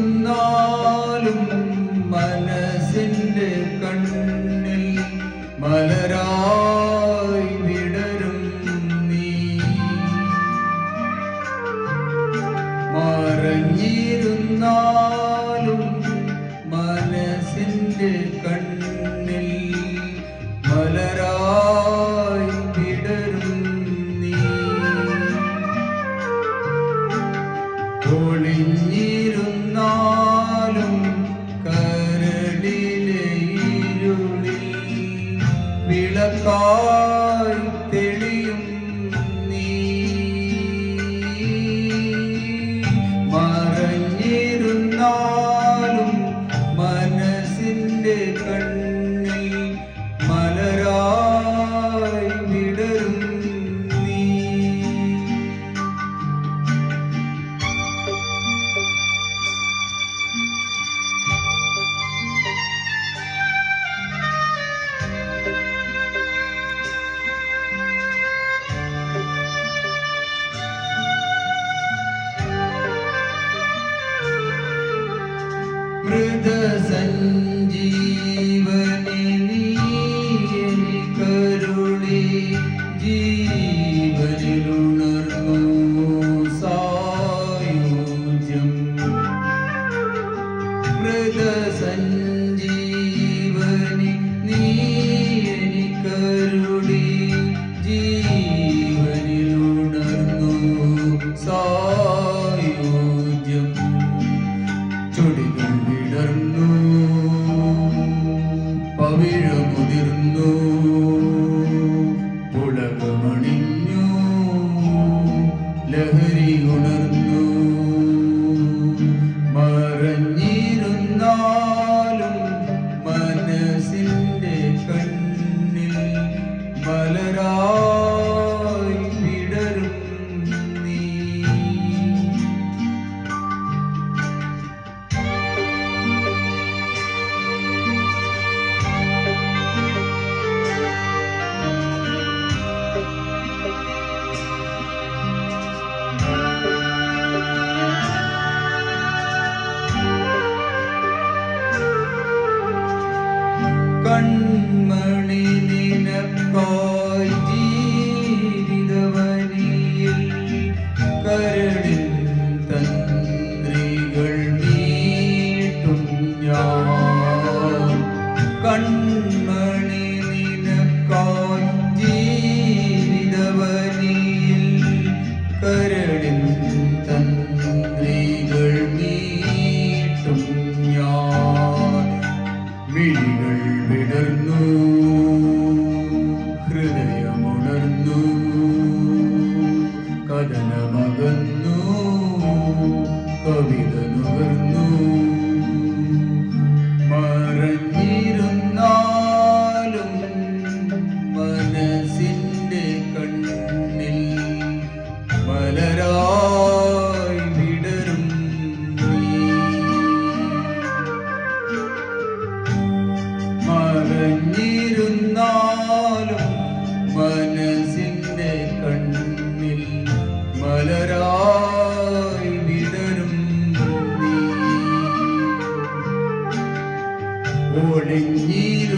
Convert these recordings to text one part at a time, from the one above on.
മറഞ്ഞിരുന്നാലും മനസ്സിന്റെ കണ്ണിൽ മലരായി വിടരും നീ. മറഞ്ഞിരുന്നാലും മനസ്സിന്റെ കണ്ണിൽ മലരായി വിടരും നീ. ഒളിഞ്ഞിരുന്നാലും കരളിലെ ഇരുളിൽ വിളക്കായി തെളിയും നീ. മറഞ്ഞിരുന്നാലും മനസ്സിന്റെ കണ്ണിൽ മലരായി വിടരും നീ. മൃതസഞ്ജീവനി നീ എനിക്കരുളി ജീവനിലുണർന്നു സായുജ്യം. മൃതസഞ്ജീവനി നീ എനിക്കരുളി ജീവനിലുണർന്നു സായുജ്യം. ചൊടികൾ വിടർന്നു പവിഴമുതിർന്നു പുളകമണിഞ്ഞു ലഹരി ഉണർന്നു. മറഞ്ഞിരുന്നാലും മനസ്സിന്റെ കണ്ണിൽ മലരായി വിടരും നീ. കൺമണി നിനക്കായി ജീവിതവനിയിൽ കരളിൽ തന്ത്രികൾ മീട്ടും ഞാൻ. കൺമണി നിനക്കായി ജീവിതവനിയിൽ കരളിൽ തന്ത്രികൾ മീട്ടും ഞാൻ. മിഴികൾ വിടർന്നു ഹൃദയമുണർന്നു കഥനമകന്നു കവിത നുകർന്നു. മറഞ്ഞിരുന്നാലും മനസ്സിന്റെ കണ്ണിൽ മലരായി വിടരും നീ. മറഞ്ഞിരുന്നാലും മനസ്സിന്റെ കണ്ണിൽ മലരായി വിടരും നീ.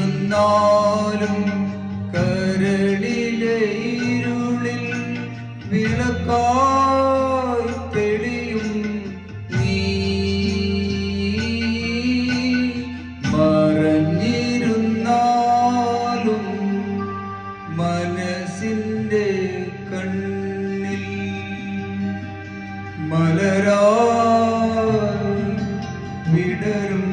ഒളിഞ്ഞിരുന്നാലും കരളിലെ ഇരുളിൽ വിളക്കായി തെളിയും നീ. മറഞ്ഞിരുന്നാലും മനസ്സിന്റെ കണ്ണിൽ മലരായി വിടരും